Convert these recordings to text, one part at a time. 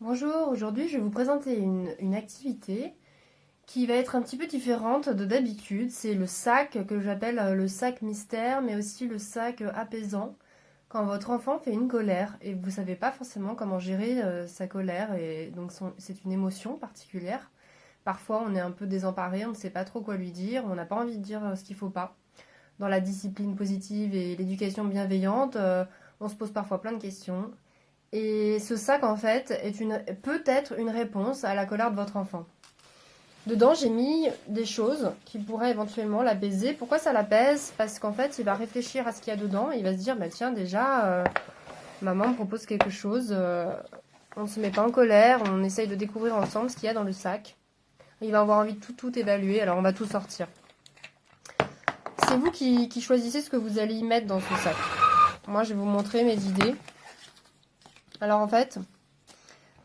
Bonjour, aujourd'hui je vais vous présenter une activité qui va être un petit peu différente de d'habitude. C'est le sac que j'appelle le sac mystère, mais aussi le sac apaisant. Quand votre enfant fait une colère et vous ne savez pas forcément comment gérer sa colère, et donc c'est une émotion particulière. Parfois on est un peu désemparé, on ne sait pas trop quoi lui dire, on n'a pas envie de dire ce qu'il faut pas. Dans la discipline positive et l'éducation bienveillante, on se pose parfois plein de questions. Et ce sac, en fait, peut être une réponse à la colère de votre enfant. Dedans, j'ai mis des choses qui pourraient éventuellement l'apaiser. Pourquoi ça l'apaise? Parce qu'en fait, il va réfléchir à ce qu'il y a dedans et il va se dire, bah tiens, déjà, maman me propose quelque chose, on ne se met pas en colère, on essaye de découvrir ensemble ce qu'il y a dans le sac. Il va avoir envie de tout évaluer, alors on va tout sortir. C'est vous qui choisissez ce que vous allez y mettre dans ce sac. Moi, je vais vous montrer mes idées. Alors en fait,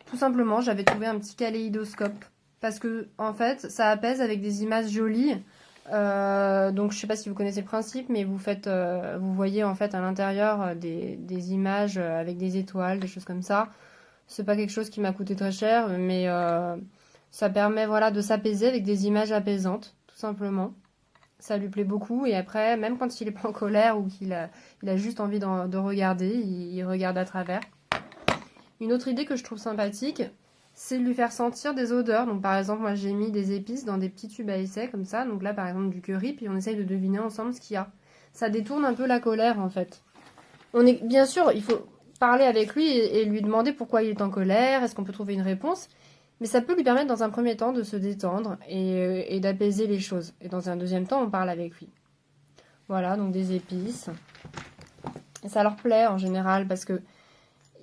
tout simplement, j'avais trouvé un petit kaléidoscope parce que en fait, ça apaise avec des images jolies. Donc je sais pas si vous connaissez le principe, mais vous voyez en fait à l'intérieur des images avec des étoiles, des choses comme ça. C'est pas quelque chose qui m'a coûté très cher, mais ça permet voilà de s'apaiser avec des images apaisantes, tout simplement. Ça lui plaît beaucoup et après, même quand il est pas en colère ou il a juste envie de regarder, il regarde à travers. Une autre idée que je trouve sympathique, c'est de lui faire sentir des odeurs. Donc par exemple, moi j'ai mis des épices dans des petits tubes à essai comme ça. Donc là par exemple du curry, puis on essaye de deviner ensemble ce qu'il y a. Ça détourne un peu la colère en fait. Bien sûr, il faut parler avec lui et lui demander pourquoi il est en colère, est-ce qu'on peut trouver une réponse. Mais ça peut lui permettre dans un premier temps de se détendre et d'apaiser les choses. Et dans un deuxième temps, on parle avec lui. Voilà, donc des épices. Et ça leur plaît en général parce que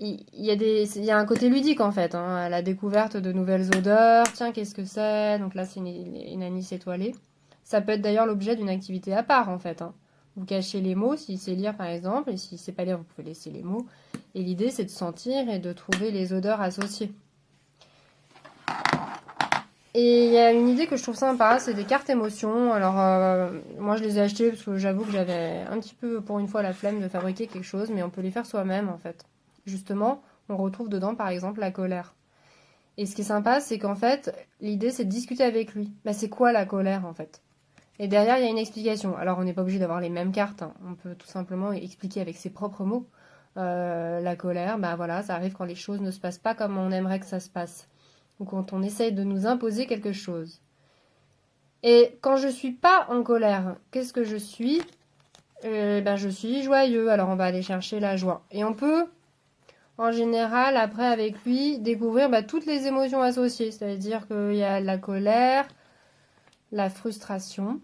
il y a un côté ludique en fait, hein, à la découverte de nouvelles odeurs. Tiens, qu'est-ce que c'est? Donc là, c'est une anis étoilée. Ça peut être d'ailleurs l'objet d'une activité à part en fait, hein. Vous cachez les mots s'il sait lire par exemple, et s'il sait pas lire, vous pouvez laisser les mots. Et l'idée, c'est de sentir et de trouver les odeurs associées. Et il y a une idée que je trouve sympa, c'est des cartes émotions. Alors, moi, je les ai achetées parce que j'avoue que j'avais un petit peu, pour une fois, la flemme de fabriquer quelque chose, mais on peut les faire soi-même, en fait. Justement, on retrouve dedans, par exemple, la colère. Et ce qui est sympa, c'est qu'en fait, l'idée, c'est de discuter avec lui. Bah, c'est quoi la colère, en fait? Et derrière, il y a une explication. Alors, on n'est pas obligé d'avoir les mêmes cartes, hein. On peut tout simplement expliquer avec ses propres mots. La colère, bah voilà, ça arrive quand les choses ne se passent pas comme on aimerait que ça se passe, ou quand on essaye de nous imposer quelque chose. Et quand je suis pas en colère, qu'est-ce que je suis? Ben, je suis joyeux, alors on va aller chercher la joie. Et on peut, en général, après avec lui, découvrir toutes les émotions associées. C'est-à-dire qu'il y a la colère, la frustration,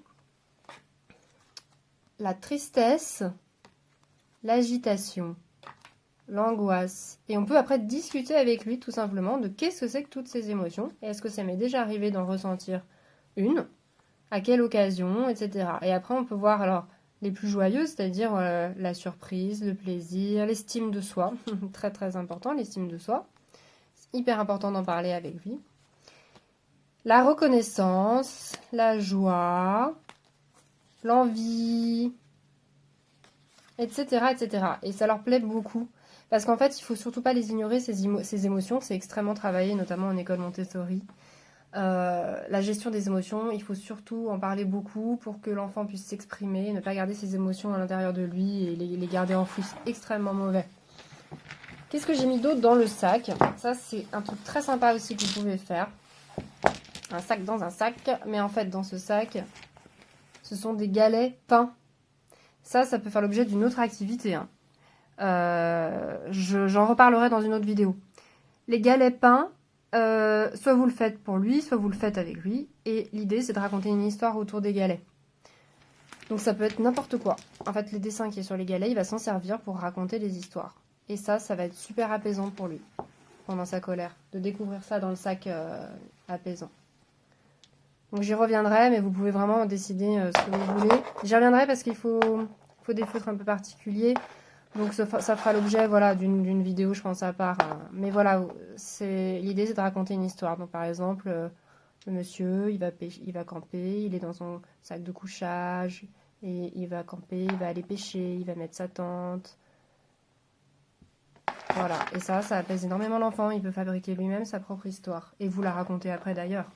la tristesse, l'agitation, l'angoisse. Et on peut après discuter avec lui tout simplement de qu'est-ce que c'est que toutes ces émotions. Et est-ce que ça m'est déjà arrivé d'en ressentir une? À quelle occasion, etc. Et après, on peut voir alors les plus joyeuses, c'est-à-dire la surprise, le plaisir, l'estime de soi. Très très important, l'estime de soi. C'est hyper important d'en parler avec lui. La reconnaissance, la joie, l'envie, etc., etc. Et ça leur plaît beaucoup. Parce qu'en fait, il faut surtout pas les ignorer, ces émotions. C'est extrêmement travaillé, notamment en école Montessori. La gestion des émotions, il faut surtout en parler beaucoup pour que l'enfant puisse s'exprimer, ne pas garder ses émotions à l'intérieur de lui et les garder enfouies. C'est extrêmement mauvais. Qu'est-ce que j'ai mis d'autre dans le sac? Ça, c'est un truc très sympa aussi que vous pouvez faire. Un sac dans un sac, mais en fait, dans ce sac, ce sont des galets peints. Ça peut faire l'objet d'une autre activité, hein. J'en reparlerai dans une autre vidéo. Les galets peints, soit vous le faites pour lui, soit vous le faites avec lui. Et l'idée, c'est de raconter une histoire autour des galets. Donc ça peut être n'importe quoi. En fait, les dessins qui est sur les galets, il va s'en servir pour raconter des histoires. Et ça va être super apaisant pour lui, pendant sa colère, de découvrir ça dans le sac apaisant. Donc j'y reviendrai, mais vous pouvez vraiment décider ce que vous voulez. J'y reviendrai parce qu'il faut des feutres un peu particuliers. Donc ça fera l'objet voilà, d'une vidéo, je pense, à part. Mais voilà, l'idée, c'est de raconter une histoire. Donc par exemple, le monsieur, il va camper, il est dans son sac de couchage, et il va camper, il va aller pêcher, il va mettre sa tente. Voilà, et ça apaise énormément l'enfant. Il peut fabriquer lui-même sa propre histoire. Et vous la racontez après d'ailleurs.